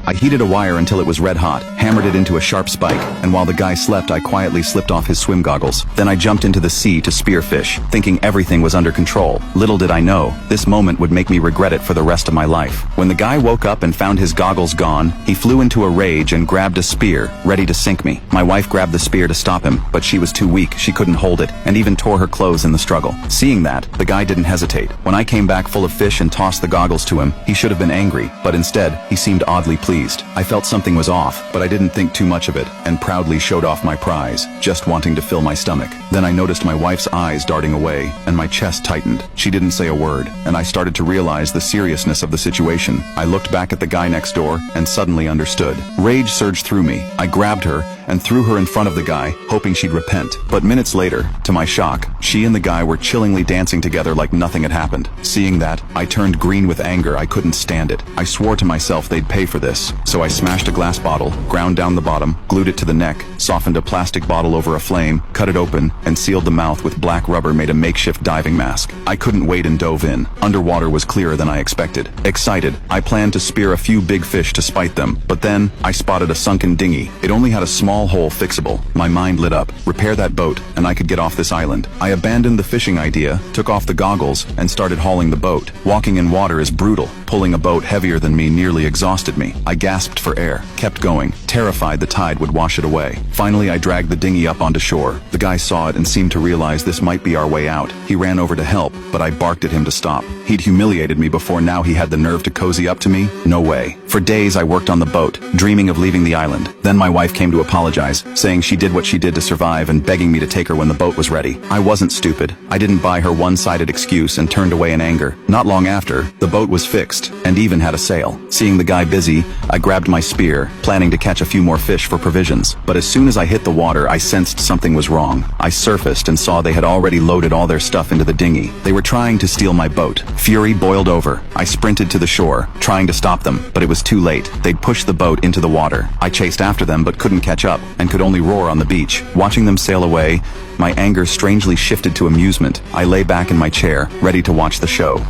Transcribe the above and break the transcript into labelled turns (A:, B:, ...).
A: I heated a wire until it was red hot, hammered it into a sharp spike, and while the guy slept I quietly slipped off his swim goggles. Then I jumped into the sea to spear fish, thinking everything was under control. Little did I know, this moment would make me regret it for the rest of my life. When the guy woke up and found his goggles gone, he flew into a rage and grabbed a spear, ready to sink me. My wife grabbed the spear to stop him, but she was too weak, she couldn't hold it, and even tore her clothes in the struggle. Seeing that, the guy didn't hesitate. When I came back full of fish and tossed the goggles to him, he should have been angry, but instead, he seemed oddly pleased. I felt something was off, but I didn't think too much of it, and proudly showed off my prize, just wanting to fill my stomach. Then I noticed my wife's eyes darting away, and my chest tightened. She didn't say a word, and I started to realize the seriousness of the situation. I looked back at the guy next door, and suddenly understood. Rage surged through me. I grabbed her, and threw her in front of the guy, hoping she'd repent. But minutes later, to my shock, she and the guy were chillingly dancing together like nothing had happened. Seeing that, I turned green with anger. I couldn't stand it. I swore to myself they'd pay for this. So I smashed a glass bottle, ground down the bottom, glued it to the neck, softened a plastic bottle over a flame, cut it open, and sealed the mouth with black rubber made a makeshift diving mask. I couldn't wait and dove in. Underwater was clearer than I expected. Excited, I planned to spear a few big fish to spite them, but then I spotted a sunken dinghy. It only had a small hole fixable. My mind lit up. Repair that boat, and I could get off this island. I abandoned the fishing idea, took off the goggles, and started hauling the boat. Walking in water is brutal. Pulling a boat heavier than me nearly exhausted me. I gasped for air, kept going, terrified the tide would wash it away. Finally, I dragged the dinghy up onto shore. The guy saw it and seemed to realize this might be our way out. He ran over to help, but I barked at him to stop. He'd humiliated me before, now he had the nerve to cozy up to me? No way. For days I worked on the boat, dreaming of leaving the island. Then my wife came to apologize, saying she did what she did to survive and begging me to take her when the boat was ready. I wasn't stupid. I didn't buy her one-sided excuse and turned away in anger. Not long after, the boat was fixed and even had a sail. Seeing the guy busy, I grabbed my spear, planning to catch a few more fish for provisions. But as soon as I hit the water, I sensed something was wrong. I surfaced and saw they had already loaded all their stuff into the dinghy. They were trying to steal my boat. Fury boiled over. I sprinted to the shore, trying to stop them, but it was too late. They'd pushed the boat into the water. I chased after them but couldn't catch up, and could only roar on the beach. Watching them sail away, my anger strangely shifted to amusement. I lay back in my chair, ready to watch the show.